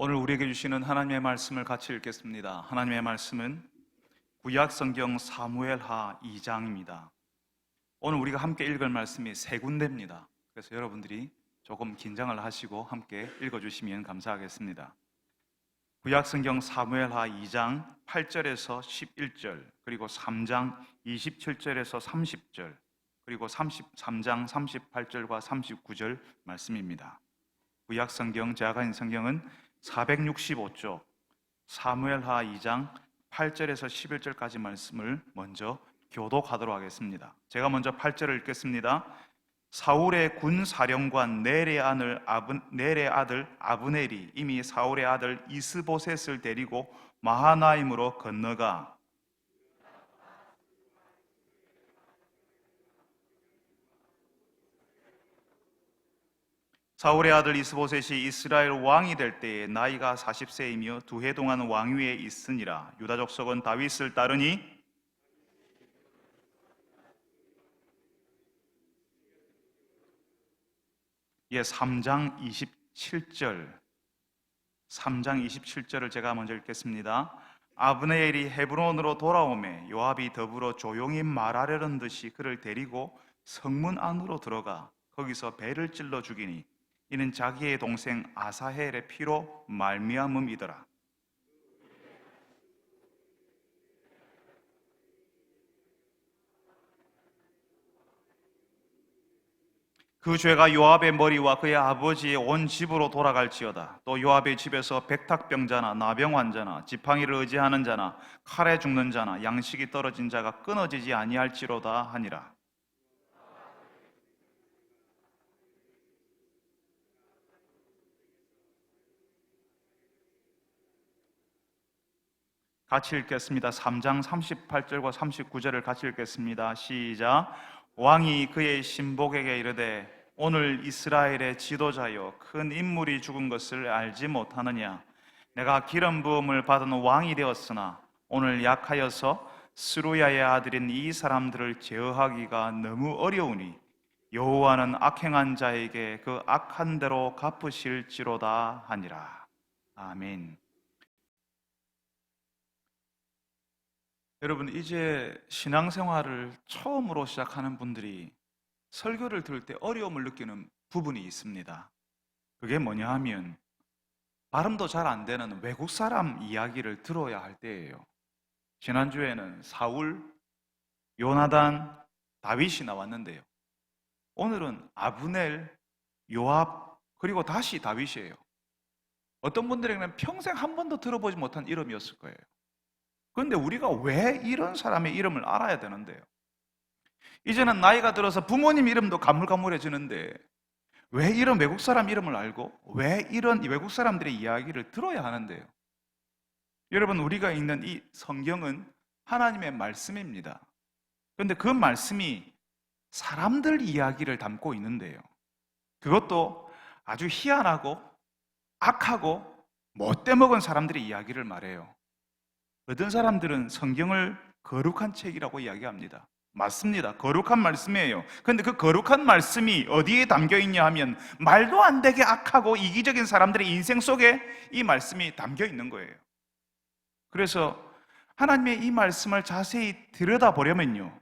오늘 우리에게 주시는 하나님의 말씀을 같이 읽겠습니다. 하나님의 말씀은 구약 성경 사무엘하 2장입니다. 오늘 우리가 함께 읽을 말씀이 세 군데입니다. 그래서 여러분들이 조금 긴장을 하시고 함께 읽어주시면 감사하겠습니다. 구약 성경 사무엘하 2장 8절에서 11절, 그리고 3장 27절에서 30절, 그리고 33장 38절과 39절 말씀입니다. 구약 성경, 제가 가진 성경은 465쪽, 사무엘하 2장 8절에서 11절까지 말씀을 먼저 교독하도록 하겠습니다. 제가 먼저 8절을 읽겠습니다. 사울의 군 사령관 넬의 아들 아브넬이 이미 사울의 아들 이스보셋을 데리고 마하나임으로 건너가 사울의 아들 이스보셋이 이스라엘 왕이 될 때에 나이가 40세이며 2해 동안 왕위에 있으니라. 유다 족속은 다윗을 따르니 3장 27절을 제가 먼저 읽겠습니다. 아브넬이 헤브론으로 돌아오매 요압이 더불어 조용히 말하려는 듯이 그를 데리고 성문 안으로 들어가 거기서 배를 찔러 죽이니 이는 자기의 동생 아사헬의 피로 말미암음이더라. 그 죄가 요압의 머리와 그의 아버지의 온 집으로 돌아갈지어다. 또 요압의 집에서 백탁병자나 나병 환자나 지팡이를 의지하는 자나 칼에 죽는 자나 양식이 떨어진 자가 끊어지지 아니할지로다 하니라. 같이 읽겠습니다. 3장 38절과 39절을 같이 읽겠습니다. 시작. 왕이 그의 신복에게 이르되 오늘 이스라엘의 지도자여 큰 인물이 죽은 것을 알지 못하느냐. 내가 기름 부음을 받은 왕이 되었으나 오늘 약하여서 스루야의 아들인 이 사람들을 제어하기가 너무 어려우니 여호와는 악행한 자에게 그 악한 대로 갚으실지로다 하니라. 아멘. 여러분, 이제 신앙생활을 처음으로 시작하는 분들이 설교를 들을 때 어려움을 느끼는 부분이 있습니다. 그게 뭐냐 하면 발음도 잘 안 되는 외국 사람 이야기를 들어야 할 때예요. 지난주에는 사울, 요나단, 다윗이 나왔는데요. 오늘은 아브넬, 요압, 그리고 다시 다윗이에요. 어떤 분들에게는 평생 한 번도 들어보지 못한 이름이었을 거예요. 그런데 우리가 왜 이런 사람의 이름을 알아야 되는데요? 이제는 나이가 들어서 부모님 이름도 가물가물해지는데 왜 이런 외국 사람 이름을 알고 왜 이런 외국 사람들의 이야기를 들어야 하는데요? 여러분, 우리가 읽는 이 성경은 하나님의 말씀입니다. 그런데 그 말씀이 사람들 이야기를 담고 있는데요. 그것도 아주 희한하고 악하고 못돼 먹은 사람들의 이야기를 말해요. 어떤 사람들은 성경을 거룩한 책이라고 이야기합니다. 맞습니다. 거룩한 말씀이에요. 그런데 그 거룩한 말씀이 어디에 담겨 있냐 하면 말도 안 되게 악하고 이기적인 사람들의 인생 속에 이 말씀이 담겨 있는 거예요. 그래서 하나님의 이 말씀을 자세히 들여다보려면요,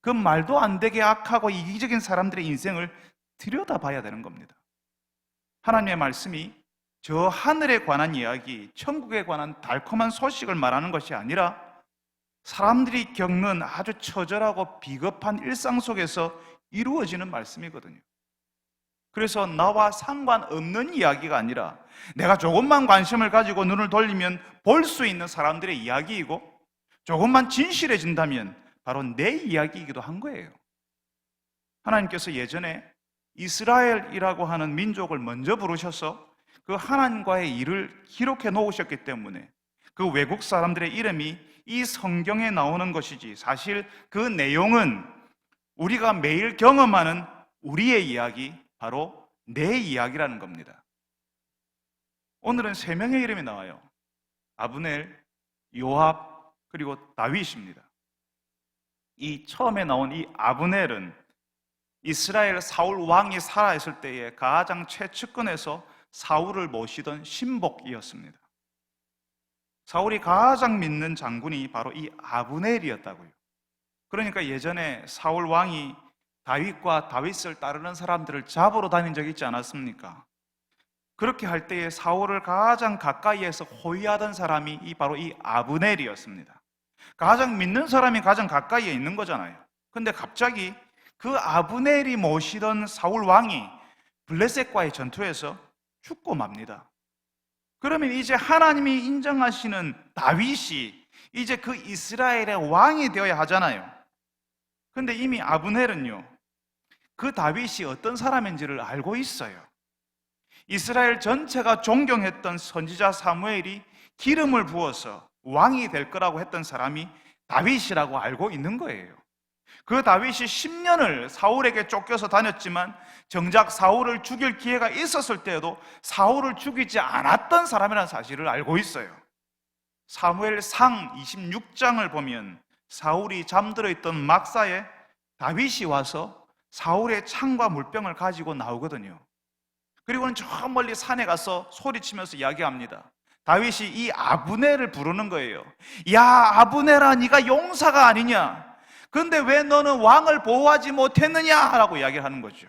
그 말도 안 되게 악하고 이기적인 사람들의 인생을 들여다봐야 되는 겁니다. 하나님의 말씀이 저 하늘에 관한 이야기, 천국에 관한 달콤한 소식을 말하는 것이 아니라 사람들이 겪는 아주 처절하고 비겁한 일상 속에서 이루어지는 말씀이거든요. 그래서 나와 상관없는 이야기가 아니라 내가 조금만 관심을 가지고 눈을 돌리면 볼 수 있는 사람들의 이야기이고 조금만 진실해진다면 바로 내 이야기이기도 한 거예요. 하나님께서 예전에 이스라엘이라고 하는 민족을 먼저 부르셔서 그 하나님과의 일을 기록해 놓으셨기 때문에 그 외국 사람들의 이름이 이 성경에 나오는 것이지, 사실 그 내용은 우리가 매일 경험하는 우리의 이야기, 바로 내 이야기라는 겁니다. 오늘은 3명의 이름이 나와요. 아브넬, 요압, 그리고 다윗입니다. 이 처음에 나온 이 아브넬은 이스라엘 사울 왕이 살아있을 때에 가장 최측근에서 사울을 모시던 신복이었습니다. 사울이 가장 믿는 장군이 바로 이 아브넬이었다고요. 그러니까 예전에 사울 왕이 다윗과 다윗을 따르는 사람들을 잡으러 다닌 적이 있지 않았습니까? 그렇게 할 때에 사울을 가장 가까이에서 호위하던 사람이 바로 이 아브넬이었습니다. 가장 믿는 사람이 가장 가까이에 있는 거잖아요. 근데 갑자기 그 아브넬이 모시던 사울 왕이 블레셋과의 전투에서 죽고 맙니다. 그러면 이제 하나님이 인정하시는 다윗이 이제 그 이스라엘의 왕이 되어야 하잖아요. 근데 이미 아브넬은요, 그 다윗이 어떤 사람인지를 알고 있어요. 이스라엘 전체가 존경했던 선지자 사무엘이 기름을 부어서 왕이 될 거라고 했던 사람이 다윗이라고 알고 있는 거예요. 그 다윗이 10년을 사울에게 쫓겨서 다녔지만 정작 사울을 죽일 기회가 있었을 때에도 사울을 죽이지 않았던 사람이라는 사실을 알고 있어요. 사무엘상 26장을 보면 사울이 잠들어 있던 막사에 다윗이 와서 사울의 창과 물병을 가지고 나오거든요. 그리고는 저 멀리 산에 가서 소리치면서 이야기합니다. 다윗이 이 아브넬을 부르는 거예요. 야, 아브넬아, 네가 용사가 아니냐? 그런데 왜 너는 왕을 보호하지 못했느냐? 라고 이야기를 하는 거죠.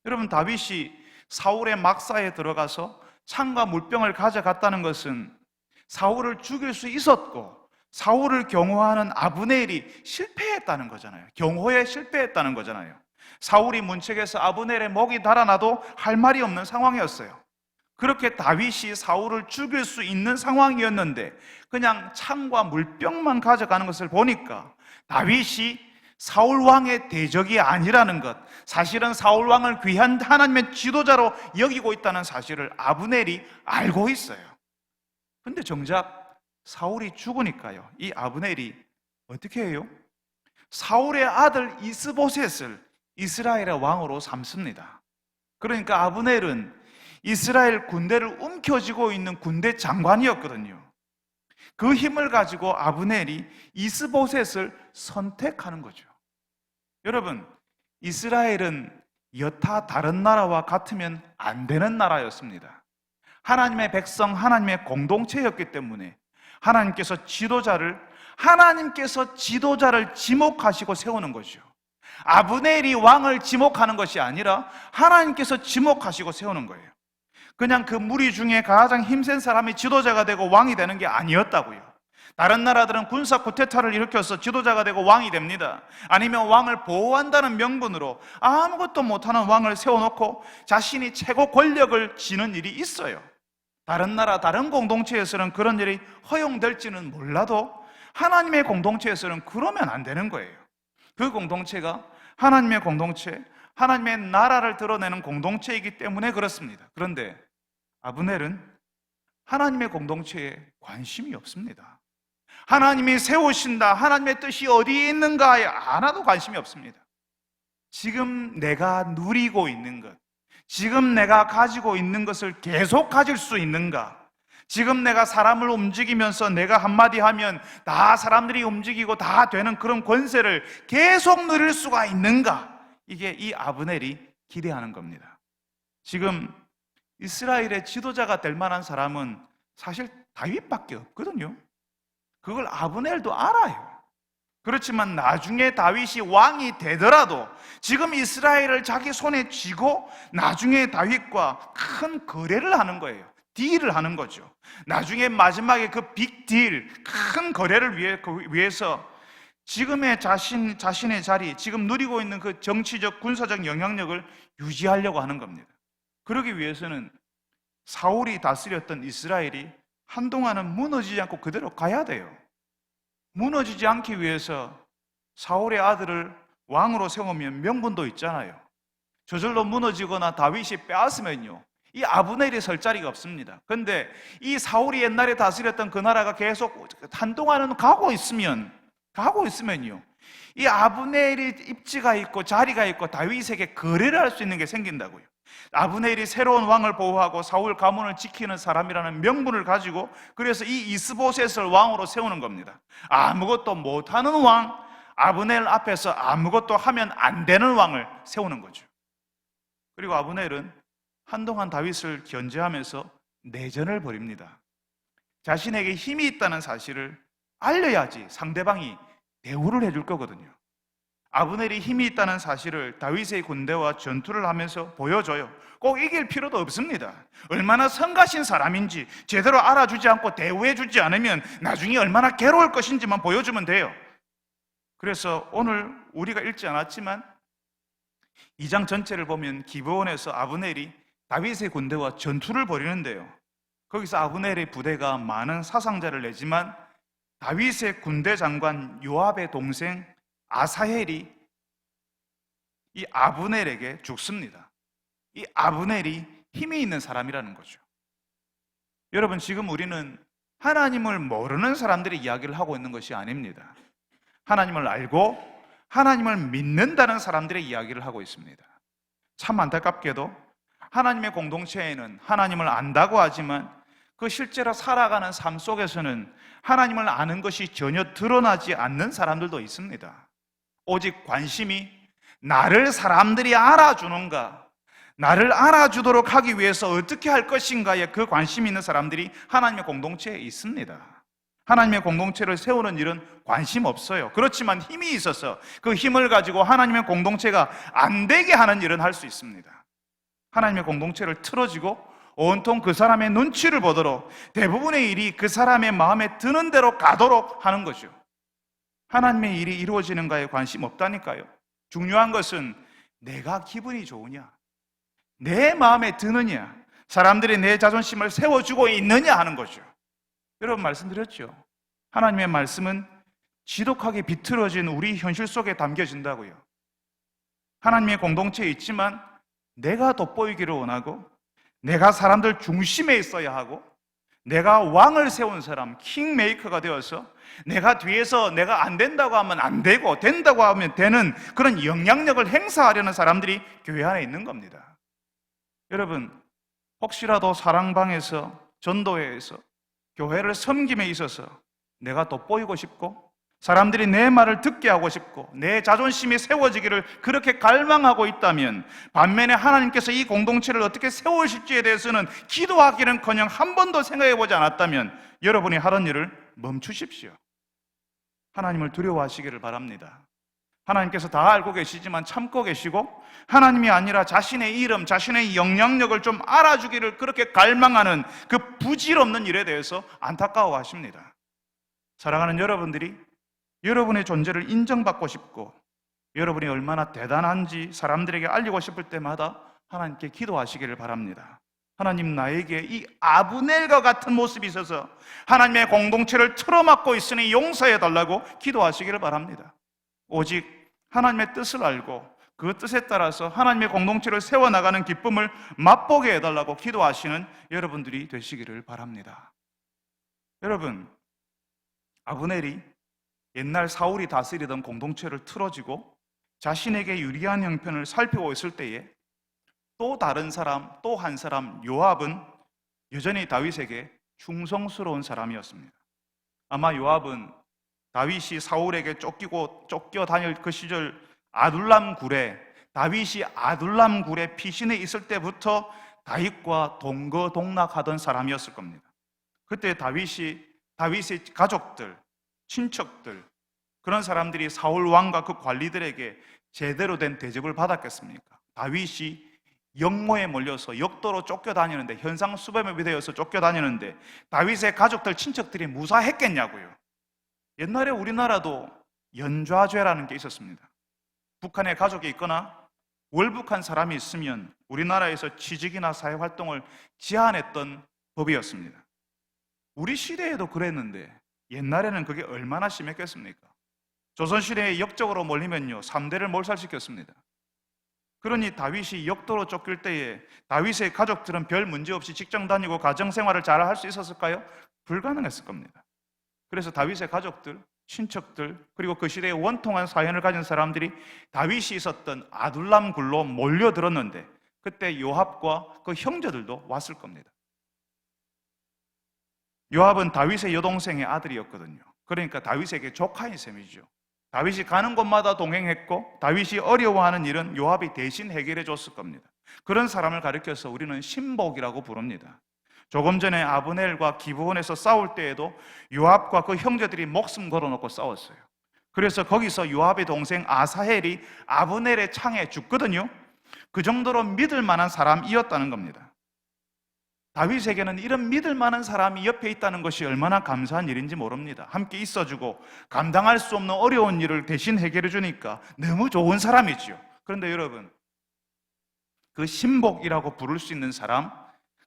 여러분, 다윗이 사울의 막사에 들어가서 창과 물병을 가져갔다는 것은 사울을 죽일 수 있었고 사울을 경호하는 아브넬이 실패했다는 거잖아요. 경호에 실패했다는 거잖아요. 사울이 문책에서 아브넬의 목이 달아나도 할 말이 없는 상황이었어요. 그렇게 다윗이 사울을 죽일 수 있는 상황이었는데 그냥 창과 물병만 가져가는 것을 보니까 다윗이 사울 왕의 대적이 아니라는 것, 사실은 사울 왕을 귀한 하나님의 지도자로 여기고 있다는 사실을 아브넬이 알고 있어요. 근데 정작 사울이 죽으니까요, 이 아브넬이 어떻게 해요? 사울의 아들 이스보셋을 이스라엘의 왕으로 삼습니다. 그러니까 아브넬은 이스라엘 군대를 움켜쥐고 있는 군대 장관이었거든요. 그 힘을 가지고 아브넬이 이스보셋을 선택하는 거죠. 여러분, 이스라엘은 여타 다른 나라와 같으면 안 되는 나라였습니다. 하나님의 백성, 하나님의 공동체였기 때문에 하나님께서 지도자를 지목하시고 세우는 거죠. 아브넬이 왕을 지목하는 것이 아니라 하나님께서 지목하시고 세우는 거예요. 그냥 그 무리 중에 가장 힘센 사람이 지도자가 되고 왕이 되는 게 아니었다고요. 다른 나라들은 군사 쿠데타를 일으켜서 지도자가 되고 왕이 됩니다. 아니면 왕을 보호한다는 명분으로 아무것도 못하는 왕을 세워놓고 자신이 최고 권력을 쥐는 일이 있어요. 다른 나라, 다른 공동체에서는 그런 일이 허용될지는 몰라도 하나님의 공동체에서는 그러면 안 되는 거예요. 그 공동체가 하나님의 공동체, 하나님의 나라를 드러내는 공동체이기 때문에 그렇습니다. 그런데 아브넬은 하나님의 공동체에 관심이 없습니다. 하나님이 세우신다, 하나님의 뜻이 어디에 있는가에 하나도 관심이 없습니다. 지금 내가 누리고 있는 것, 지금 내가 가지고 있는 것을 계속 가질 수 있는가? 지금 내가 사람을 움직이면서 내가 한마디 하면 다 사람들이 움직이고 다 되는 그런 권세를 계속 누릴 수가 있는가? 이게 이 아브넬이 기대하는 겁니다. 지금 이스라엘의 지도자가 될 만한 사람은 사실 다윗밖에 없거든요. 그걸 아브넬도 알아요. 그렇지만 나중에 다윗이 왕이 되더라도 지금 이스라엘을 자기 손에 쥐고 나중에 다윗과 큰 거래를 하는 거예요. 딜을 하는 거죠. 나중에 마지막에 그 빅딜, 큰 거래를 위해서 지금의 자신의 자리, 지금 누리고 있는 그 정치적, 군사적 영향력을 유지하려고 하는 겁니다. 그러기 위해서는 사울이 다스렸던 이스라엘이 한동안은 무너지지 않고 그대로 가야 돼요. 무너지지 않기 위해서 사울의 아들을 왕으로 세우면 명분도 있잖아요. 저절로 무너지거나 다윗이 빼앗으면요, 이 아브넬이 설 자리가 없습니다. 그런데 이 사울이 옛날에 다스렸던 그 나라가 계속 한동안은 가고 있으면요, 이 아브넬이 입지가 있고 자리가 있고 다윗에게 거래를 할 수 있는 게 생긴다고요. 아브넬이 새로운 왕을 보호하고 사울 가문을 지키는 사람이라는 명분을 가지고, 그래서 이 이스보셋을 왕으로 세우는 겁니다. 아무것도 못하는 왕, 아브넬 앞에서 아무것도 하면 안 되는 왕을 세우는 거죠. 그리고 아브넬은 한동안 다윗을 견제하면서 내전을 벌입니다. 자신에게 힘이 있다는 사실을 알려야지 상대방이 대우를 해줄 거거든요. 아브넬이 힘이 있다는 사실을 다윗의 군대와 전투를 하면서 보여줘요. 꼭 이길 필요도 없습니다. 얼마나 성가신 사람인지 제대로 알아주지 않고 대우해주지 않으면 나중에 얼마나 괴로울 것인지만 보여주면 돼요. 그래서 오늘 우리가 읽지 않았지만 2장 전체를 보면 기브온에서 아브넬이 다윗의 군대와 전투를 벌이는데요. 거기서 아브넬의 부대가 많은 사상자를 내지만 다윗의 군대 장관 요압의 동생 아사헬이 이 아브넬에게 죽습니다. 이 아브넬이 힘이 있는 사람이라는 거죠. 여러분, 지금 우리는 하나님을 모르는 사람들의 이야기를 하고 있는 것이 아닙니다. 하나님을 알고 하나님을 믿는다는 사람들의 이야기를 하고 있습니다. 참 안타깝게도 하나님의 공동체에는 하나님을 안다고 하지만 그 실제로 살아가는 삶 속에서는 하나님을 아는 것이 전혀 드러나지 않는 사람들도 있습니다. 오직 관심이 나를 사람들이 알아주는가, 나를 알아주도록 하기 위해서 어떻게 할 것인가에 그 관심이 있는 사람들이 하나님의 공동체에 있습니다. 하나님의 공동체를 세우는 일은 관심 없어요. 그렇지만 힘이 있어서 그 힘을 가지고 하나님의 공동체가 안 되게 하는 일은 할 수 있습니다. 하나님의 공동체를 틀어지고 온통 그 사람의 눈치를 보도록 대부분의 일이 그 사람의 마음에 드는 대로 가도록 하는 거죠. 하나님의 일이 이루어지는가에 관심 없다니까요. 중요한 것은 내가 기분이 좋으냐, 내 마음에 드느냐, 사람들이 내 자존심을 세워주고 있느냐 하는 거죠. 여러분, 말씀드렸죠. 하나님의 말씀은 지독하게 비틀어진 우리 현실 속에 담겨진다고요. 하나님의 공동체에 있지만 내가 돋보이기를 원하고 내가 사람들 중심에 있어야 하고 내가 왕을 세운 사람, 킹메이커가 되어서 내가 뒤에서 내가 안 된다고 하면 안 되고 된다고 하면 되는 그런 영향력을 행사하려는 사람들이 교회 안에 있는 겁니다. 여러분, 혹시라도 사랑방에서, 전도회에서, 교회를 섬김에 있어서 내가 돋보이고 싶고 사람들이 내 말을 듣게 하고 싶고 내 자존심이 세워지기를 그렇게 갈망하고 있다면, 반면에 하나님께서 이 공동체를 어떻게 세우실지에 대해서는 기도하기는커녕 한 번도 생각해 보지 않았다면 여러분이 하던 일을 멈추십시오. 하나님을 두려워하시기를 바랍니다. 하나님께서 다 알고 계시지만 참고 계시고 하나님이 아니라 자신의 이름, 자신의 영향력을 좀 알아주기를 그렇게 갈망하는 그 부질없는 일에 대해서 안타까워하십니다. 사랑하는 여러분들이 여러분의 존재를 인정받고 싶고 여러분이 얼마나 대단한지 사람들에게 알리고 싶을 때마다 하나님께 기도하시기를 바랍니다. 하나님, 나에게 이 아브넬과 같은 모습이 있어서 하나님의 공동체를 틀어막고 있으니 용서해 달라고 기도하시기를 바랍니다. 오직 하나님의 뜻을 알고 그 뜻에 따라서 하나님의 공동체를 세워나가는 기쁨을 맛보게 해달라고 기도하시는 여러분들이 되시기를 바랍니다. 여러분, 아브넬이 옛날 사울이 다스리던 공동체를 틀어지고 자신에게 유리한 형편을 살피고 있을 때에 또 다른 사람, 또 한 사람, 요압은 여전히 다윗에게 충성스러운 사람이었습니다. 아마 요압은 다윗이 사울에게 쫓겨 다닐 그 시절 아둘람 굴에, 다윗이 아둘람 굴에 피신해 있을 때부터 다윗과 동거동락하던 사람이었을 겁니다. 그때 다윗의 가족들, 친척들, 그런 사람들이 사울 왕과 그 관리들에게 제대로 된 대접을 받았겠습니까? 다윗이 역모에 몰려서 역도로 쫓겨다니는데, 현상 수배업이 되어서 쫓겨다니는데 다윗의 가족들, 친척들이 무사했겠냐고요. 옛날에 우리나라도 연좌죄라는 게 있었습니다. 북한에 가족이 있거나 월북한 사람이 있으면 우리나라에서 취직이나 사회활동을 제한했던 법이었습니다. 우리 시대에도 그랬는데 옛날에는 그게 얼마나 심했겠습니까? 조선시대에 역적으로 몰리면요 3대를 몰살시켰습니다. 그러니 다윗이 역도로 쫓길 때에 다윗의 가족들은 별 문제 없이 직장 다니고 가정생활을 잘 할 수 있었을까요? 불가능했을 겁니다. 그래서 다윗의 가족들, 친척들, 그리고 그 시대에 원통한 사연을 가진 사람들이 다윗이 있었던 아둘람 굴로 몰려들었는데 그때 요압과 그 형제들도 왔을 겁니다. 요압은 다윗의 여동생의 아들이었거든요. 그러니까 다윗에게 조카인 셈이죠. 다윗이 가는 곳마다 동행했고 다윗이 어려워하는 일은 요압이 대신 해결해 줬을 겁니다. 그런 사람을 가리켜서 우리는 신복이라고 부릅니다. 조금 전에 아브넬과 기브온에서 싸울 때에도 요압과 그 형제들이 목숨 걸어놓고 싸웠어요. 그래서 거기서 요압의 동생 아사헬이 아브넬의 창에 죽거든요. 그 정도로 믿을 만한 사람이었다는 겁니다. 다윗에게는 이런 믿을 만한 사람이 옆에 있다는 것이 얼마나 감사한 일인지 모릅니다. 함께 있어주고 감당할 수 없는 어려운 일을 대신 해결해 주니까 너무 좋은 사람이지요. 그런데 여러분, 그 신복이라고 부를 수 있는 사람,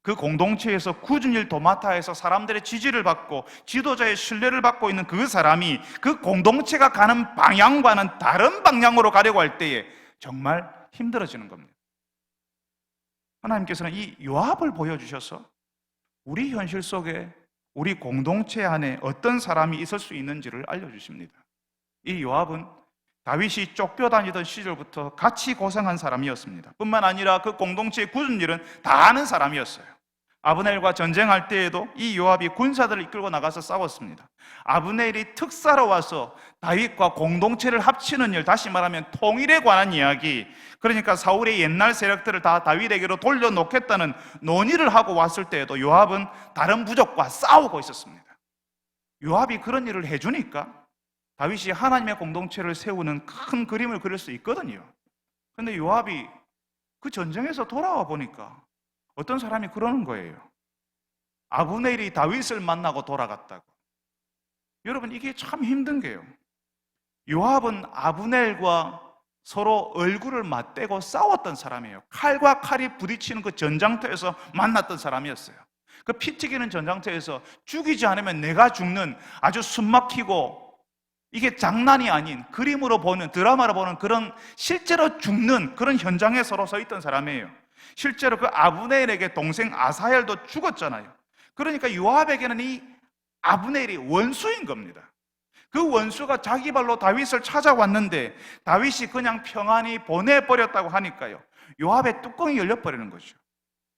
그 공동체에서 굳은 일 도맡아해서 사람들의 지지를 받고 지도자의 신뢰를 받고 있는 그 사람이 그 공동체가 가는 방향과는 다른 방향으로 가려고 할 때에 정말 힘들어지는 겁니다. 하나님께서는 이 요압을 보여주셔서 우리 현실 속에 우리 공동체 안에 어떤 사람이 있을 수 있는지를 알려주십니다. 이 요압은 다윗이 쫓겨다니던 시절부터 같이 고생한 사람이었습니다. 뿐만 아니라 그 공동체의 굳은 일은 다 아는 사람이었어요. 아브넬과 전쟁할 때에도 이 요압이 군사들을 이끌고 나가서 싸웠습니다. 아브넬이 특사로 와서 다윗과 공동체를 합치는 일, 다시 말하면 통일에 관한 이야기, 그러니까 사울의 옛날 세력들을 다 다윗에게로 돌려놓겠다는 논의를 하고 왔을 때에도 요압은 다른 부족과 싸우고 있었습니다. 요압이 그런 일을 해주니까 다윗이 하나님의 공동체를 세우는 큰 그림을 그릴 수 있거든요. 그런데 요압이 그 전쟁에서 돌아와 보니까 어떤 사람이 그러는 거예요. 아브넬이 다윗을 만나고 돌아갔다고. 여러분, 이게 참 힘든 게요. 요압은 아브넬과 서로 얼굴을 맞대고 싸웠던 사람이에요. 칼과 칼이 부딪히는 그 전장터에서 만났던 사람이었어요. 그 피 튀기는 전장터에서 죽이지 않으면 내가 죽는 아주 숨막히고 이게 장난이 아닌 그림으로 보는, 드라마로 보는 그런 실제로 죽는 그런 현장에 서로 서 있던 사람이에요. 실제로 그 아브넬에게 동생 아사헬도 죽었잖아요. 그러니까 요압에게는 이 아브넬이 원수인 겁니다. 그 원수가 자기 발로 다윗을 찾아왔는데 다윗이 그냥 평안히 보내버렸다고 하니까요, 요압의 뚜껑이 열려버리는 거죠.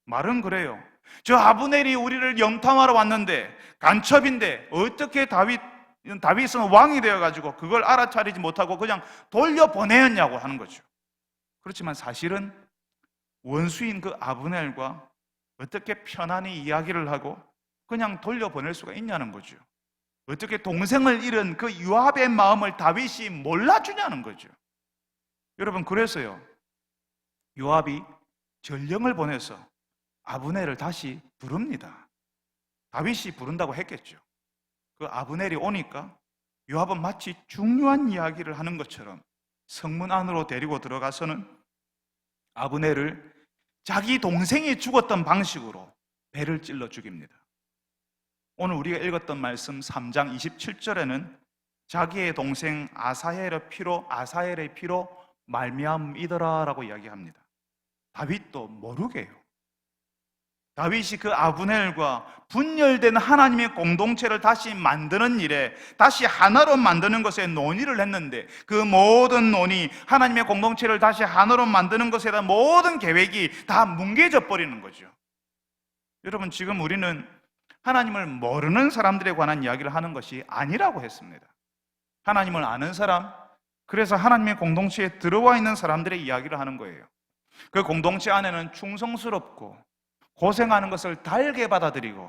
말은 그래요. 저 아브넬이 우리를 염탐하러 왔는데 간첩인데 어떻게 다윗은 왕이 되어가지고 그걸 알아차리지 못하고 그냥 돌려보내었냐고 하는 거죠. 그렇지만 사실은 원수인 그 아브넬과 어떻게 편안히 이야기를 하고 그냥 돌려보낼 수가 있냐는 거죠. 어떻게 동생을 잃은 그 요압의 마음을 다윗이 몰라주냐는 거죠. 여러분, 그래서요, 요압이 전령을 보내서 아브넬을 다시 부릅니다. 다윗이 부른다고 했겠죠. 그 아브넬이 오니까 요압은 마치 중요한 이야기를 하는 것처럼 성문 안으로 데리고 들어가서는 아브넬을 자기 동생이 죽었던 방식으로 배를 찔러 죽입니다. 오늘 우리가 읽었던 말씀 3장 27절에는 자기의 동생 아사헬의 피로 말미암이더라라고 이야기합니다. 다윗도 모르게요. 다윗이 그 아브넬과 분열된 하나님의 공동체를 다시 만드는 일에, 다시 하나로 만드는 것에 논의를 했는데 그 모든 논의, 하나님의 공동체를 다시 하나로 만드는 것에 대한 모든 계획이 다 뭉개져 버리는 거죠. 여러분, 지금 우리는 하나님을 모르는 사람들에 관한 이야기를 하는 것이 아니라고 했습니다. 하나님을 아는 사람, 그래서 하나님의 공동체에 들어와 있는 사람들의 이야기를 하는 거예요. 그 공동체 안에는 충성스럽고 고생하는 것을 달게 받아들이고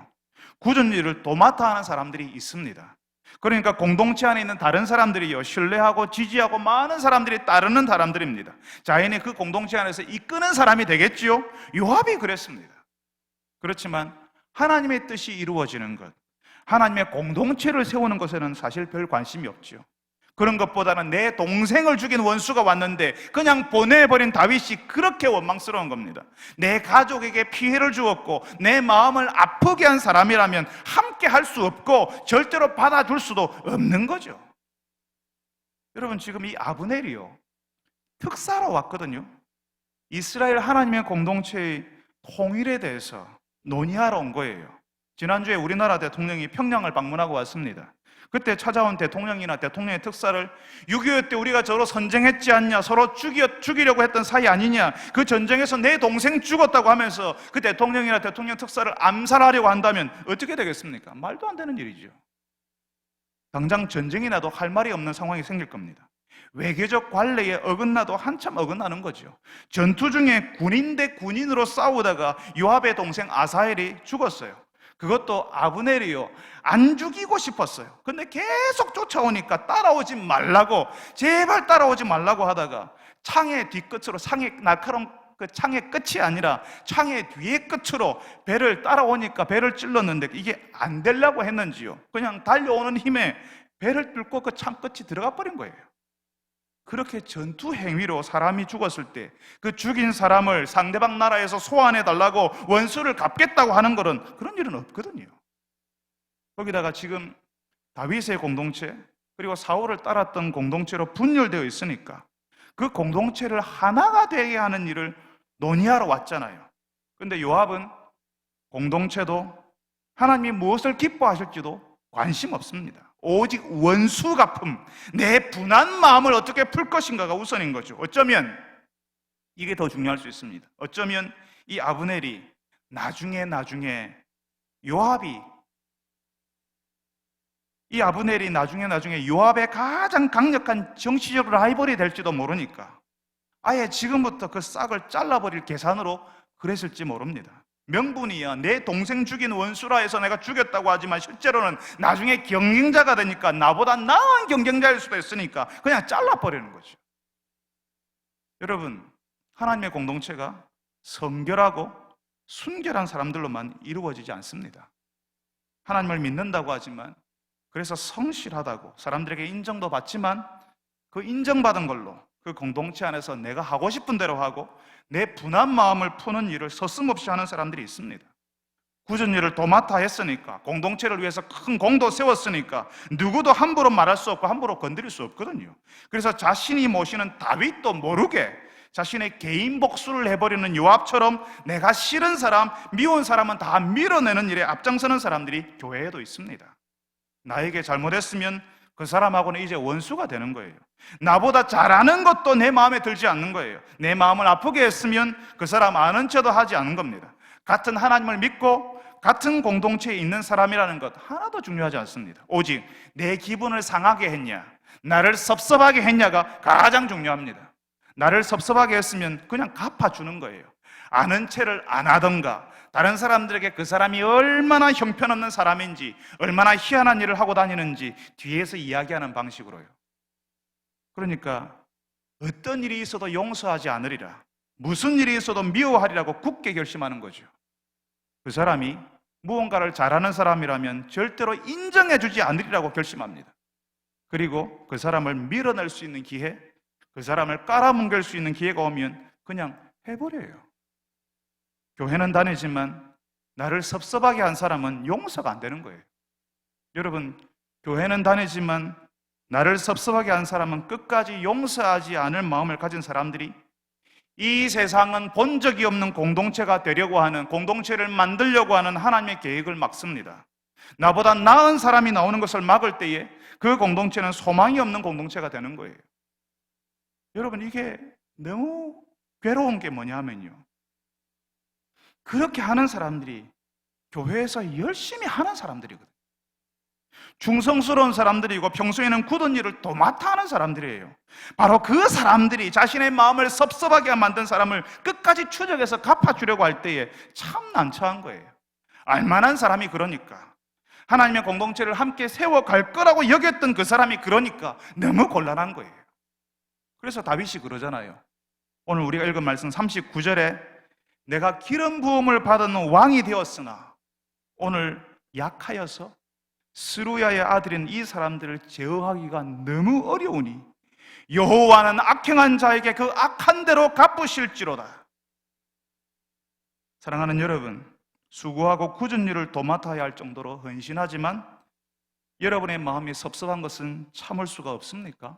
굳은 일을 도맡아 하는 사람들이 있습니다. 그러니까 공동체 안에 있는 다른 사람들이요, 신뢰하고 지지하고 많은 사람들이 따르는 사람들입니다. 자연히 그 공동체 안에서 이끄는 사람이 되겠지요. 요압이 그랬습니다. 그렇지만 하나님의 뜻이 이루어지는 것, 하나님의 공동체를 세우는 것에는 사실 별 관심이 없죠. 그런 것보다는 내 동생을 죽인 원수가 왔는데 그냥 보내버린 다윗이 그렇게 원망스러운 겁니다. 내 가족에게 피해를 주었고 내 마음을 아프게 한 사람이라면 함께 할 수 없고 절대로 받아줄 수도 없는 거죠. 여러분, 지금 이 아브넬이요, 특사로 왔거든요. 이스라엘 하나님의 공동체의 통일에 대해서 논의하러 온 거예요. 지난주에 우리나라 대통령이 평양을 방문하고 왔습니다. 그때 찾아온 대통령이나 대통령의 특사를 6.25 때 우리가 서로 선쟁했지 않냐, 서로 죽이려고 했던 사이 아니냐, 그 전쟁에서 내 동생 죽었다고 하면서 그 대통령이나 대통령 특사를 암살하려고 한다면 어떻게 되겠습니까? 말도 안 되는 일이죠. 당장 전쟁이 나도 할 말이 없는 상황이 생길 겁니다. 외교적 관례에 어긋나도 한참 어긋나는 거죠. 전투 중에 군인 대 군인으로 싸우다가 요압의 동생 아사헬이 죽었어요. 그것도 아브넬이요, 안 죽이고 싶었어요. 근데 계속 쫓아오니까 따라오지 말라고, 제발 따라오지 말라고 하다가 창의 뒤끝으로, 창의 날카로운 그 창의 끝이 아니라 창의 뒤의 끝으로 배를 따라오니까 배를 찔렀는데 이게 안 되려고 했는지요, 그냥 달려오는 힘에 배를 뚫고 그 창 끝이 들어가 버린 거예요. 그렇게 전투 행위로 사람이 죽었을 때 그 죽인 사람을 상대방 나라에서 소환해 달라고 원수를 갚겠다고 하는 것은 그런 일은 없거든요. 거기다가 지금 다윗의 공동체 그리고 사울을 따랐던 공동체로 분열되어 있으니까 그 공동체를 하나가 되게 하는 일을 논의하러 왔잖아요. 그런데 요압은 공동체도 하나님이 무엇을 기뻐하실지도 관심 없습니다. 오직 원수 갚음, 내 분한 마음을 어떻게 풀 것인가가 우선인 거죠. 어쩌면 이게 더 중요할 수 있습니다. 어쩌면 이 아브넬이 나중에 요압의 가장 강력한 정치적 라이벌이 될지도 모르니까 아예 지금부터 그 싹을 잘라버릴 계산으로 그랬을지 모릅니다. 명분이야, 내 동생 죽인 원수라 해서 내가 죽였다고 하지만 실제로는 나중에 경쟁자가 되니까 나보다 나은 경쟁자일 수도 있으니까 그냥 잘라버리는 거죠. 여러분, 하나님의 공동체가 성결하고 순결한 사람들로만 이루어지지 않습니다. 하나님을 믿는다고 하지만, 그래서 성실하다고 사람들에게 인정도 받지만 그 인정받은 걸로 그 공동체 안에서 내가 하고 싶은 대로 하고 내 분한 마음을 푸는 일을 서슴없이 하는 사람들이 있습니다. 굳은 일을 도맡아 했으니까, 공동체를 위해서 큰 공도 세웠으니까 누구도 함부로 말할 수 없고 함부로 건드릴 수 없거든요. 그래서 자신이 모시는 다윗도 모르게 자신의 개인 복수를 해버리는 요압처럼 내가 싫은 사람, 미운 사람은 다 밀어내는 일에 앞장서는 사람들이 교회에도 있습니다. 나에게 잘못했으면 그 사람하고는 이제 원수가 되는 거예요. 나보다 잘하는 것도 내 마음에 들지 않는 거예요. 내 마음을 아프게 했으면 그 사람 아는 척도 하지 않은 겁니다. 같은 하나님을 믿고 같은 공동체에 있는 사람이라는 것 하나도 중요하지 않습니다. 오직 내 기분을 상하게 했냐, 나를 섭섭하게 했냐가 가장 중요합니다. 나를 섭섭하게 했으면 그냥 갚아주는 거예요. 아는 채를 안 하던가, 다른 사람들에게 그 사람이 얼마나 형편없는 사람인지, 얼마나 희한한 일을 하고 다니는지 뒤에서 이야기하는 방식으로요. 그러니까 어떤 일이 있어도 용서하지 않으리라, 무슨 일이 있어도 미워하리라고 굳게 결심하는 거죠. 그 사람이 무언가를 잘하는 사람이라면 절대로 인정해주지 않으리라고 결심합니다. 그리고 그 사람을 밀어낼 수 있는 기회, 그 사람을 깔아뭉갤 수 있는 기회가 오면 그냥 해버려요. 교회는 다니지만 나를 섭섭하게 한 사람은 용서가 안 되는 거예요. 여러분, 교회는 다니지만 나를 섭섭하게 한 사람은 끝까지 용서하지 않을 마음을 가진 사람들이 이 세상은 본 적이 없는 공동체가 되려고 하는, 공동체를 만들려고 하는 하나님의 계획을 막습니다. 나보다 나은 사람이 나오는 것을 막을 때에 그 공동체는 소망이 없는 공동체가 되는 거예요. 여러분, 이게 너무 괴로운 게 뭐냐 하면요, 그렇게 하는 사람들이 교회에서 열심히 하는 사람들이거든요. 충성스러운 사람들이고 평소에는 굳은 일을 도맡아 하는 사람들이에요. 바로 그 사람들이 자신의 마음을 섭섭하게 만든 사람을 끝까지 추적해서 갚아주려고 할 때에 참 난처한 거예요. 알만한 사람이 그러니까, 하나님의 공동체를 함께 세워갈 거라고 여겼던 그 사람이 그러니까 너무 곤란한 거예요. 그래서 다윗이 그러잖아요. 오늘 우리가 읽은 말씀 39절에 내가 기름 부음을 받은 왕이 되었으나 오늘 약하여서 스루야의 아들인 이 사람들을 제어하기가 너무 어려우니 여호와는 악행한 자에게 그 악한 대로 갚으실지로다. 사랑하는 여러분, 수고하고 굳은 일을 도맡아야 할 정도로 헌신하지만 여러분의 마음이 섭섭한 것은 참을 수가 없습니까?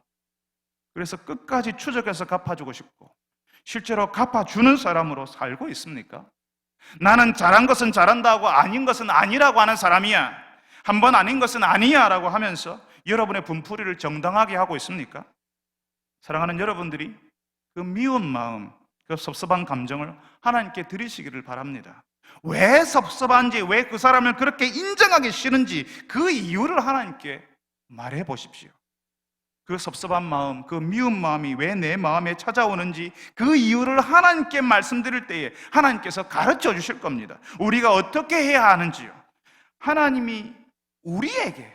그래서 끝까지 추적해서 갚아주고 싶고 실제로 갚아주는 사람으로 살고 있습니까? 나는 잘한 것은 잘한다고 아닌 것은 아니라고 하는 사람이야, 한 번 아닌 것은 아니야 라고 하면서 여러분의 분풀이를 정당하게 하고 있습니까? 사랑하는 여러분들이 그 미운 마음, 그 섭섭한 감정을 하나님께 드리시기를 바랍니다. 왜 섭섭한지, 왜 그 사람을 그렇게 인정하기 싫은지 그 이유를 하나님께 말해 보십시오. 그 섭섭한 마음, 그 미운 마음이 왜 내 마음에 찾아오는지 그 이유를 하나님께 말씀드릴 때에 하나님께서 가르쳐 주실 겁니다. 우리가 어떻게 해야 하는지요. 하나님이 우리에게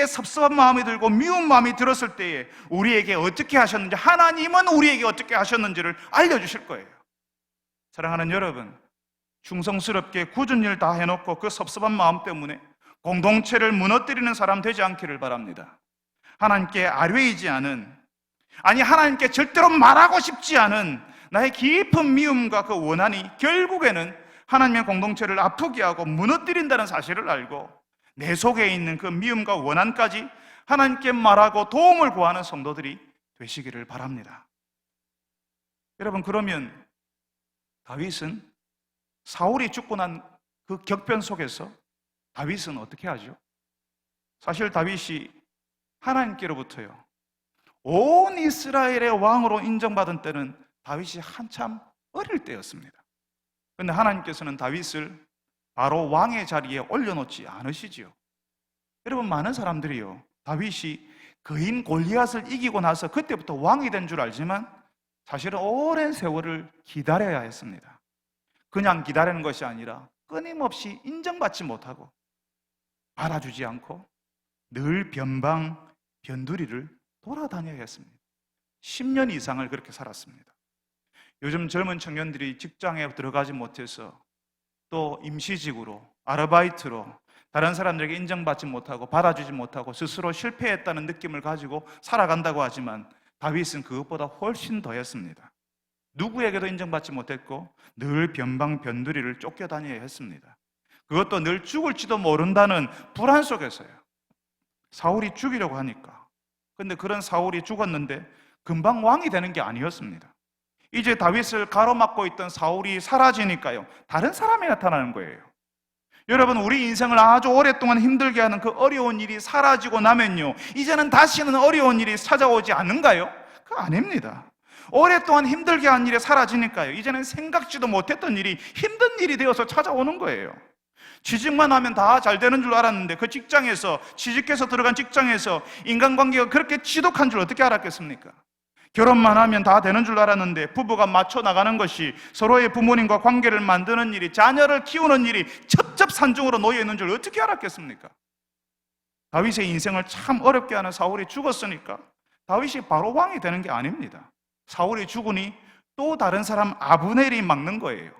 섭섭한 마음이 들고 미운 마음이 들었을 때에 우리에게 어떻게 하셨는지, 하나님은 우리에게 어떻게 하셨는지를 알려주실 거예요. 사랑하는 여러분, 충성스럽게 굳은 일 다 해놓고 그 섭섭한 마음 때문에 공동체를 무너뜨리는 사람 되지 않기를 바랍니다. 하나님께 아뢰이지 않은, 하나님께 절대로 말하고 싶지 않은 나의 깊은 미움과 그 원한이 결국에는 하나님의 공동체를 아프게 하고 무너뜨린다는 사실을 알고 내 속에 있는 그 미움과 원한까지 하나님께 말하고 도움을 구하는 성도들이 되시기를 바랍니다. 여러분, 그러면 다윗은 사울이 죽고 난 그 격변 속에서 다윗은 어떻게 하죠? 사실 다윗이 하나님께로부터요, 온 이스라엘의 왕으로 인정받은 때는 다윗이 한참 어릴 때였습니다. 그런데 하나님께서는 다윗을 바로 왕의 자리에 올려놓지 않으시지요. 여러분, 많은 사람들이요, 다윗이 거인 골리앗을 이기고 나서 그때부터 왕이 된 줄 알지만 사실은 오랜 세월을 기다려야 했습니다. 그냥 기다리는 것이 아니라 끊임없이 인정받지 못하고 받아주지 않고 늘 변방, 변두리를 돌아다녀야 했습니다. 10년 이상을 그렇게 살았습니다. 요즘 젊은 청년들이 직장에 들어가지 못해서 또 임시직으로, 아르바이트로 다른 사람들에게 인정받지 못하고 받아주지 못하고 스스로 실패했다는 느낌을 가지고 살아간다고 하지만 다윗은 그것보다 훨씬 더했습니다. 누구에게도 인정받지 못했고 늘 변방 변두리를 쫓겨다녀야 했습니다. 그것도 늘 죽을지도 모른다는 불안 속에서요. 사울이 죽이려고 하니까. 근데 그런 사울이 죽었는데 금방 왕이 되는 게 아니었습니다. 이제 다윗을 가로막고 있던 사울이 사라지니까요, 다른 사람이 나타나는 거예요. 여러분, 우리 인생을 아주 오랫동안 힘들게 하는 그 어려운 일이 사라지고 나면요, 이제는 다시는 어려운 일이 찾아오지 않는가요? 그거 아닙니다. 오랫동안 힘들게 한 일이 사라지니까요, 이제는 생각지도 못했던 일이 힘든 일이 되어서 찾아오는 거예요. 취직만 하면 다 잘 되는 줄 알았는데 그 직장에서, 취직해서 들어간 직장에서 인간관계가 그렇게 지독한 줄 어떻게 알았겠습니까? 결혼만 하면 다 되는 줄 알았는데 부부가 맞춰 나가는 것이, 서로의 부모님과 관계를 만드는 일이, 자녀를 키우는 일이 첩첩산중으로 놓여 있는 줄 어떻게 알았겠습니까? 다윗의 인생을 참 어렵게 하는 사울이 죽었으니까 다윗이 바로 왕이 되는 게 아닙니다. 사울이 죽으니 또 다른 사람 아브넬이 막는 거예요.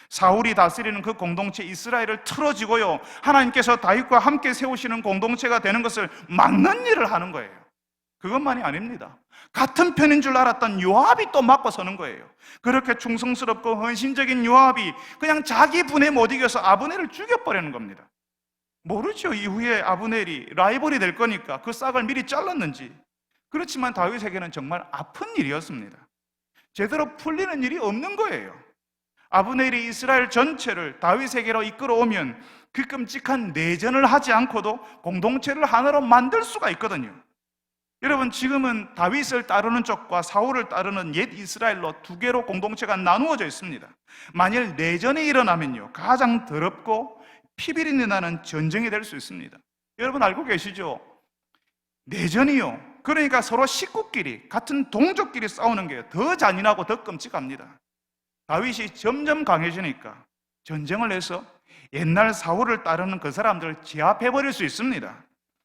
사울이 다스리는 그 공동체 이스라엘을 틀어지고요, 하나님께서 다윗과 함께 세우시는 공동체가 되는 것을 막는 일을 하는 거예요. 그것만이 아닙니다. 같은 편인 줄 알았던 요압이 또 맞고 서는 거예요. 그렇게 충성스럽고 헌신적인 요압이 그냥 자기 분에 못 이겨서 아브넬을 죽여버리는 겁니다. 모르죠, 이후에 아브넬이 라이벌이 될 거니까 그 싹을 미리 잘랐는지. 그렇지만 다윗에게는 정말 아픈 일이었습니다. 제대로 풀리는 일이 없는 거예요. 아브넬이 이스라엘 전체를 다윗에게로 이끌어오면 그 끔찍한 내전을 하지 않고도 공동체를 하나로 만들 수가 있거든요. 여러분, 지금은 다윗을 따르는 쪽과 사울을 따르는 옛 이스라엘로 두 개로 공동체가 나누어져 있습니다. 만일 내전이 일어나면요, 가장 더럽고 피비린내 나는 전쟁이 될 수 있습니다. 여러분 알고 계시죠? 내전이요, 그러니까 서로 식구끼리, 같은 동족끼리 싸우는 게 더 잔인하고 더 끔찍합니다. 다윗이 점점 강해지니까 전쟁을 해서 옛날 사울을 따르는 그 사람들을 제압해버릴 수 있습니다.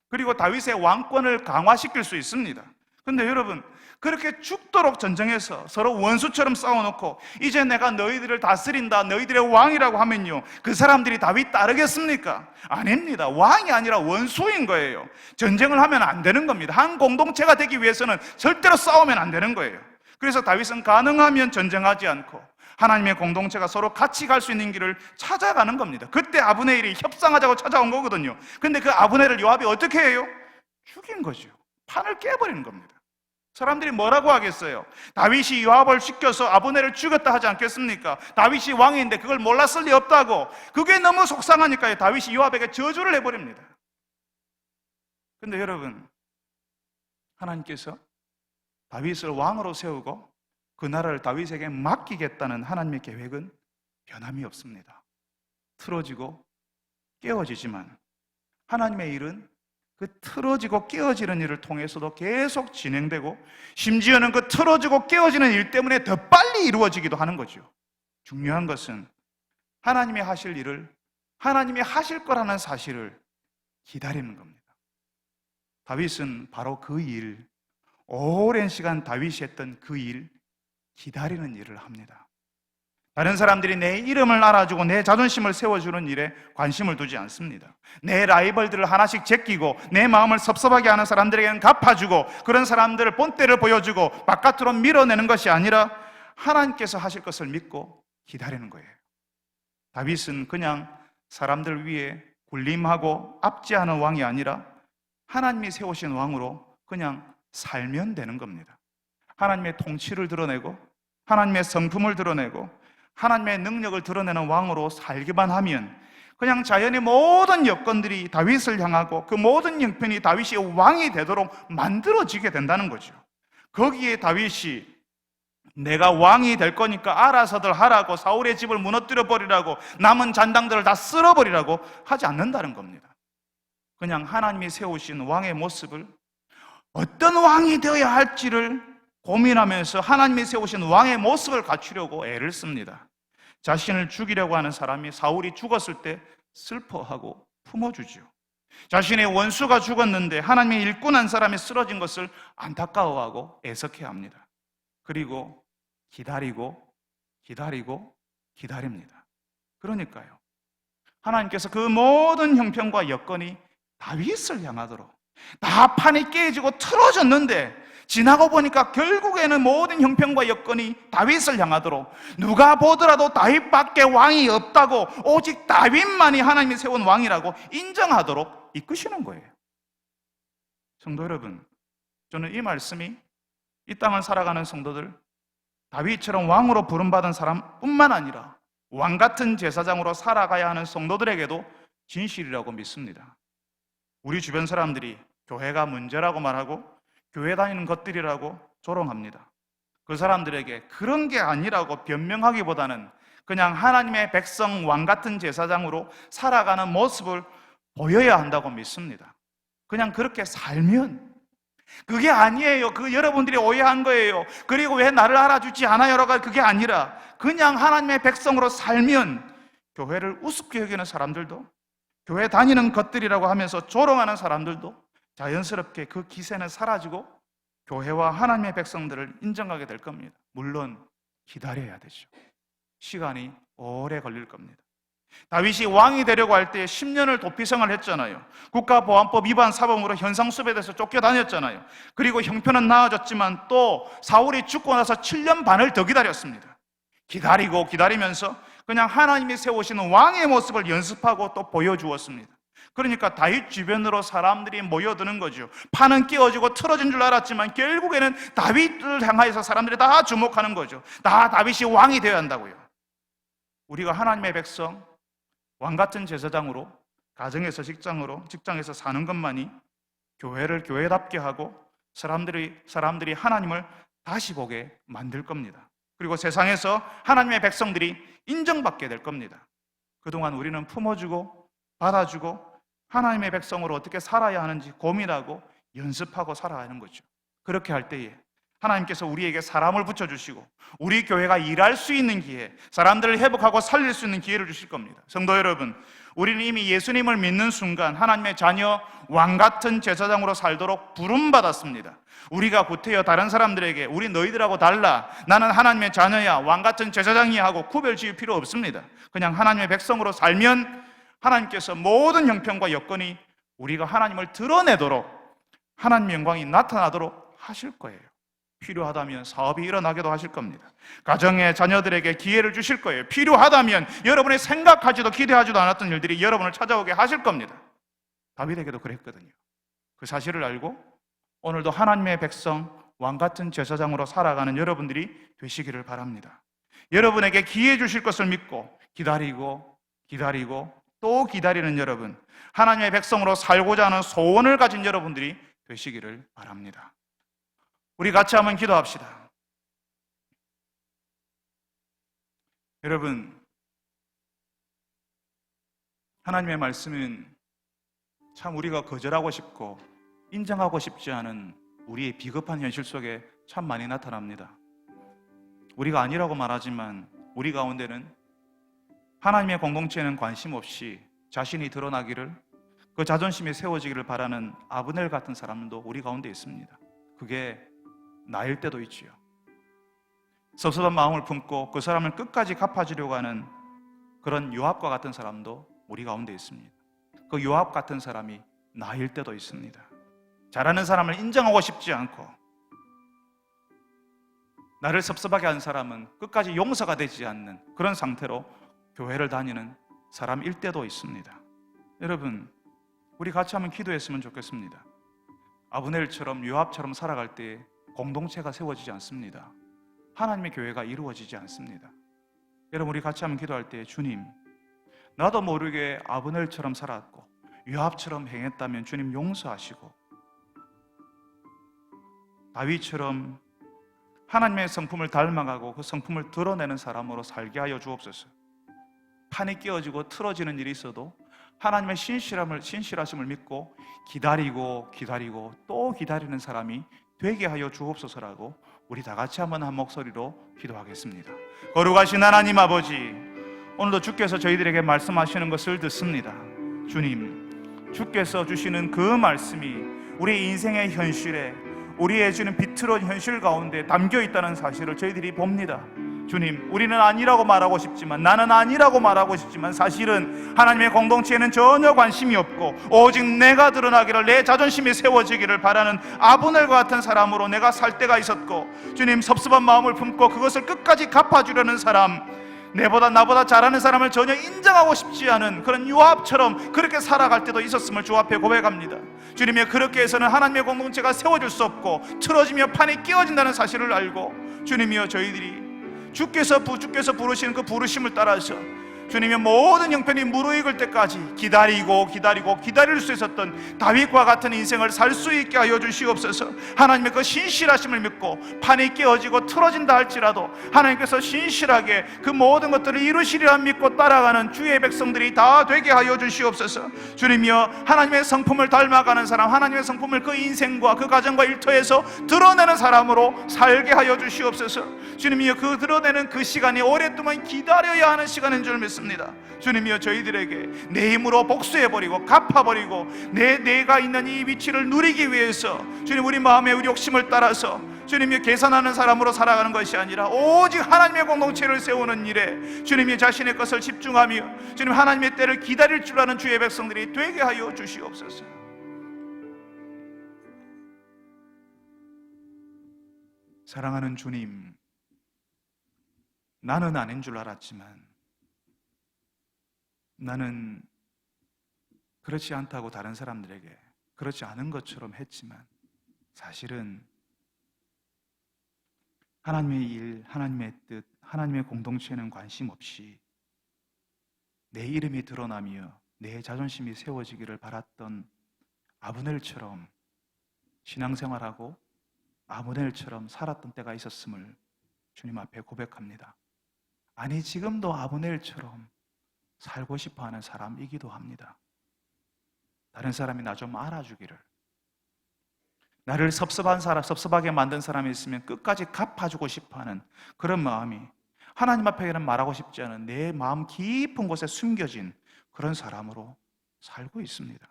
그리고 다윗의 왕권을 강화시킬 수 있습니다. 그런데 여러분, 그렇게 죽도록 전쟁해서 서로 원수처럼 싸워놓고 이제 내가 너희들을 다스린다, 너희들의 왕이라고 하면요, 그 사람들이 다윗 따르겠습니까? 아닙니다. 왕이 아니라 원수인 거예요. 전쟁을 하면 안 되는 겁니다. 한 공동체가 되기 위해서는 절대로 싸우면 안 되는 거예요. 그래서 다윗은 가능하면 전쟁하지 않고 하나님의 공동체가 서로 같이 갈 수 있는 길을 찾아가는 겁니다. 그때 아브넬이 협상하자고 찾아온 거거든요. 근데 그 아브넬을 요압이 어떻게 해요? 죽인 거죠. 판을 깨버리는 겁니다. 사람들이 뭐라고 하겠어요? 다윗이 요압을 시켜서 아브넬을 죽였다 하지 않겠습니까? 다윗이 왕인데 그걸 몰랐을 리 없다고. 그게 너무 속상하니까 다윗이 요압에게 저주를 해버립니다. 근데 여러분, 하나님께서 다윗을 왕으로 세우고 그 나라를 다윗에게 맡기겠다는 하나님의 계획은 변함이 없습니다. 틀어지고 깨어지지만 하나님의 일은 그 틀어지고 깨어지는 일을 통해서도 계속 진행되고, 심지어는 그 틀어지고 깨어지는 일 때문에 더 빨리 이루어지기도 하는 거죠. 중요한 것은 하나님이 하실 일을, 하나님이 하실 거라는 사실을 기다리는 겁니다. 다윗은 바로 그 일, 오랜 시간 다윗이 했던 그 일, 기다리는 일을 합니다. 다른 사람들이 내 이름을 알아주고 내 자존심을 세워주는 일에 관심을 두지 않습니다. 내 라이벌들을 하나씩 제끼고 내 마음을 섭섭하게 하는 사람들에게는 갚아주고, 그런 사람들을 본때를 보여주고 바깥으로 밀어내는 것이 아니라 하나님께서 하실 것을 믿고 기다리는 거예요. 다윗은 그냥 사람들 위에 군림하고 압제하는 왕이 아니라 하나님이 세우신 왕으로 그냥 살면 되는 겁니다. 하나님의 통치를 드러내고 하나님의 성품을 드러내고 하나님의 능력을 드러내는 왕으로 살기만 하면 그냥 자연의 모든 여건들이 다윗을 향하고 그 모든 형편이 다윗이 왕이 되도록 만들어지게 된다는 거죠. 거기에 다윗이 내가 왕이 될 거니까 알아서들 하라고, 사울의 집을 무너뜨려 버리라고, 남은 잔당들을 다 쓸어버리라고 하지 않는다는 겁니다. 그냥 하나님이 세우신 왕의 모습을, 어떤 왕이 되어야 할지를 고민하면서 하나님이 세우신 왕의 모습을 갖추려고 애를 씁니다. 자신을 죽이려고 하는 사람이 사울이 죽었을 때 슬퍼하고 품어주죠. 자신의 원수가 죽었는데 하나님의 일꾼한 사람이 쓰러진 것을 안타까워하고 애석해 합니다. 그리고 기다리고 기다립니다. 그러니까요, 하나님께서 그 모든 형편과 여건이 다윗을 향하도록, 다 판이 깨지고 틀어졌는데 지나고 보니까 결국에는 모든 형편과 여건이 다윗을 향하도록, 누가 보더라도 다윗밖에 왕이 없다고, 오직 다윗만이 하나님이 세운 왕이라고 인정하도록 이끄시는 거예요. 성도 여러분, 저는 이 말씀이 이 땅을 살아가는 성도들, 다윗처럼 왕으로 부름받은 사람뿐만 아니라 왕 같은 제사장으로 살아가야 하는 성도들에게도 진실이라고 믿습니다. 우리 주변 사람들이 교회가 문제라고 말하고 교회 다니는 것들이라고 조롱합니다. 그 사람들에게 그런 게 아니라고 변명하기보다는 그냥 하나님의 백성 왕 같은 제사장으로 살아가는 모습을 보여야 한다고 믿습니다. 그냥 그렇게 살면, 그게 아니에요. 그 여러분들이 오해한 거예요. 그리고 왜 나를 알아주지 않아요라고, 그게 아니라 그냥 하나님의 백성으로 살면 교회를 우습게 여기는 사람들도, 교회 다니는 것들이라고 하면서 조롱하는 사람들도 자연스럽게 그 기세는 사라지고 교회와 하나님의 백성들을 인정하게 될 겁니다. 물론 기다려야 되죠. 시간이 오래 걸릴 겁니다. 다윗이 왕이 되려고 할 때 10년을 도피생활을 했잖아요. 국가보안법 위반 사범으로 현상수배돼서 쫓겨다녔잖아요. 그리고 형편은 나아졌지만 또 사울이 죽고 나서 7년 반을 더 기다렸습니다. 기다리고 기다리면서 그냥 하나님이 세우시는 왕의 모습을 연습하고 또 보여주었습니다. 그러니까 다윗 주변으로 사람들이 모여드는 거죠. 판은 깨어지고 틀어진 줄 알았지만 결국에는 다윗을 향하여서 사람들이 다 주목하는 거죠. 다 다윗이 왕이 되어야 한다고요. 우리가 하나님의 백성, 왕 같은 제사장으로 가정에서 직장에서 사는 것만이 교회를 교회답게 하고 사람들이 하나님을 다시 보게 만들 겁니다. 그리고 세상에서 하나님의 백성들이 인정받게 될 겁니다. 그동안 우리는 품어주고 받아주고 하나님의 백성으로 어떻게 살아야 하는지 고민하고 연습하고 살아야 하는 거죠. 그렇게 할 때에 하나님께서 우리에게 사람을 붙여주시고 우리 교회가 일할 수 있는 기회, 사람들을 회복하고 살릴 수 있는 기회를 주실 겁니다. 성도 여러분, 우리는 이미 예수님을 믿는 순간 하나님의 자녀, 왕 같은 제사장으로 살도록 부름받았습니다. 우리가 구태여 다른 사람들에게 우리 너희들하고 달라, 나는 하나님의 자녀야, 왕 같은 제사장이야 하고 구별 지을 필요 없습니다. 그냥 하나님의 백성으로 살면 하나님께서 모든 형편과 여건이 우리가 하나님을 드러내도록, 하나님의 영광이 나타나도록 하실 거예요. 필요하다면 사업이 일어나게도 하실 겁니다. 가정의 자녀들에게 기회를 주실 거예요. 필요하다면 여러분이 생각하지도 기대하지도 않았던 일들이 여러분을 찾아오게 하실 겁니다. 다윗에게도 그랬거든요. 그 사실을 알고 오늘도 하나님의 백성, 왕 같은 제사장으로 살아가는 여러분들이 되시기를 바랍니다. 여러분에게 기회 주실 것을 믿고 기다리고 또 기다리는 여러분, 하나님의 백성으로 살고자 하는 소원을 가진 여러분들이 되시기를 바랍니다. 우리 같이 한번 기도합시다. 여러분, 하나님의 말씀은 참 우리가 거절하고 싶고 인정하고 싶지 않은 우리의 비겁한 현실 속에 참 많이 나타납니다. 우리가 아니라고 말하지만 우리 가운데는 하나님의 공동체에는 관심 없이 자신이 드러나기를, 그 자존심이 세워지기를 바라는 아브넬 같은 사람도 우리 가운데 있습니다. 그게 나일 때도 있지요. 섭섭한 마음을 품고 그 사람을 끝까지 갚아주려고 하는 그런 요압과 같은 사람도 우리 가운데 있습니다. 그 요압 같은 사람이 나일 때도 있습니다. 잘하는 사람을 인정하고 싶지 않고 나를 섭섭하게 한 사람은 끝까지 용서가 되지 않는 그런 상태로 교회를 다니는 사람일 때도 있습니다. 여러분, 우리 같이 한번 기도했으면 좋겠습니다. 아브넬처럼 요압처럼 살아갈 때 공동체가 세워지지 않습니다. 하나님의 교회가 이루어지지 않습니다. 여러분, 우리 같이 한번 기도할 때, 주님, 나도 모르게 아브넬처럼 살았고 요압처럼 행했다면 주님 용서하시고, 다윗처럼 하나님의 성품을 닮아가고 그 성품을 드러내는 사람으로 살게 하여 주옵소서. 판이 끼어지고 틀어지는 일이 있어도 하나님의 신실하심을 믿고 기다리고 또 기다리는 사람이 되게 하여 주옵소서라고 우리 다 같이 한번 한 목소리로 기도하겠습니다. 거룩하신 하나님 아버지, 오늘도 주께서 저희들에게 말씀하시는 것을 듣습니다. 주님, 주께서 주시는 그 말씀이 우리 인생의 현실에, 우리의 주는 비틀어진 현실 가운데 담겨 있다는 사실을 저희들이 봅니다. 주님, 우리는 아니라고 말하고 싶지만, 나는 아니라고 말하고 싶지만 사실은 하나님의 공동체에는 전혀 관심이 없고 오직 내가 드러나기를, 내 자존심이 세워지기를 바라는 아브넬과 같은 사람으로 내가 살 때가 있었고, 주님, 섭섭한 마음을 품고 그것을 끝까지 갚아주려는 사람, 나보다 잘하는 사람을 전혀 인정하고 싶지 않은 그런 요압처럼 그렇게 살아갈 때도 있었음을 주 앞에 고백합니다. 주님이 그렇게 해서는 하나님의 공동체가 세워질 수 없고 틀어지며 판이 끼어진다는 사실을 알고, 주님이여, 저희들이 주께서 부르시는 그 부르심을 따라서 주님의 모든 형편이 무르익을 때까지 기다릴 수 있었던 다윗과 같은 인생을 살 수 있게 하여 주시옵소서. 하나님의 그 신실하심을 믿고 판이 깨어지고 틀어진다 할지라도 하나님께서 신실하게 그 모든 것들을 이루시리라 믿고 따라가는 주의 백성들이 다 되게 하여 주시옵소서. 주님이여, 하나님의 성품을 닮아가는 사람, 하나님의 성품을 그 인생과 그 가정과 일터에서 드러내는 사람으로 살게 하여 주시옵소서. 주님이여, 그 드러내는 그 시간이 오랫동안 기다려야 하는 시간인 줄 믿습니다. 주님이여, 저희들에게 내 힘으로 복수해버리고 갚아버리고 내가 있는 이 위치를 누리기 위해서 주님, 우리 마음의 우리 욕심을 따라서 주님이 계산하는 사람으로 살아가는 것이 아니라 오직 하나님의 공동체를 세우는 일에 주님이 자신의 것을 집중하며 주님, 하나님의 때를 기다릴 줄 아는 주의 백성들이 되게 하여 주시옵소서. 사랑하는 주님, 나는 아닌 줄 알았지만, 나는 그렇지 않다고 다른 사람들에게 그렇지 않은 것처럼 했지만, 사실은 하나님의 일, 하나님의 뜻, 하나님의 공동체에는 관심 없이 내 이름이 드러나며 내 자존심이 세워지기를 바랐던 아브넬처럼 신앙생활하고 아브넬처럼 살았던 때가 있었음을 주님 앞에 고백합니다. 아니, 지금도 아브넬처럼 살고 싶어하는 사람이기도 합니다. 다른 사람이 나 좀 알아주기를, 나를 섭섭하게 만든 사람이 있으면 끝까지 갚아주고 싶어하는 그런 마음이 하나님 앞에는 말하고 싶지 않은 내 마음 깊은 곳에 숨겨진 그런 사람으로 살고 있습니다.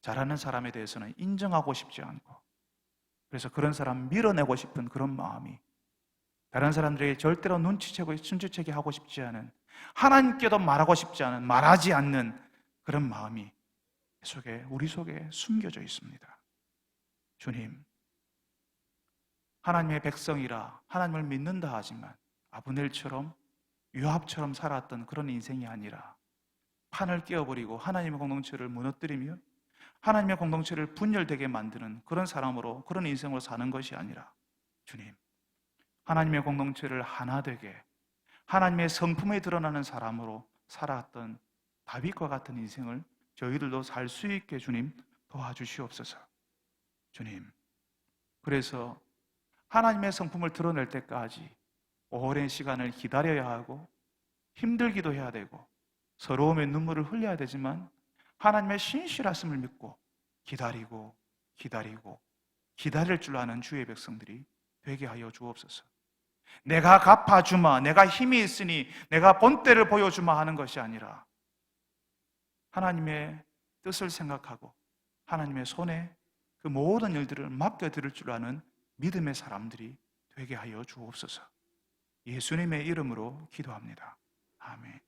잘하는 사람에 대해서는 인정하고 싶지 않고, 그래서 그런 사람 밀어내고 싶은 그런 마음이, 다른 사람들에게 절대로 눈치채게 하고 싶지 않은, 하나님께도 말하고 싶지 않은, 말하지 않는 그런 마음이 우리 속에 숨겨져 있습니다. 주님, 하나님의 백성이라 하나님을 믿는다 하지만 아브넬처럼 요압처럼 살았던 그런 인생이 아니라 판을 깨어버리고 하나님의 공동체를 무너뜨리며 하나님의 공동체를 분열되게 만드는 그런 사람으로, 그런 인생으로 사는 것이 아니라, 주님, 하나님의 공동체를 하나 되게 하나님의 성품에 드러나는 사람으로 살아왔던 다윗과 같은 인생을 저희들도 살 수 있게 주님 도와주시옵소서. 주님, 그래서 하나님의 성품을 드러낼 때까지 오랜 시간을 기다려야 하고 힘들기도 해야 되고 서러움의 눈물을 흘려야 되지만, 하나님의 신실하심을 믿고 기다리고 기다리고 기다릴 줄 아는 주의 백성들이 되게 하여 주옵소서. 내가 갚아주마, 내가 힘이 있으니 내가 본때를 보여주마 하는 것이 아니라 하나님의 뜻을 생각하고 하나님의 손에 그 모든 일들을 맡겨드릴 줄 아는 믿음의 사람들이 되게 하여 주옵소서. 예수님의 이름으로 기도합니다. 아멘.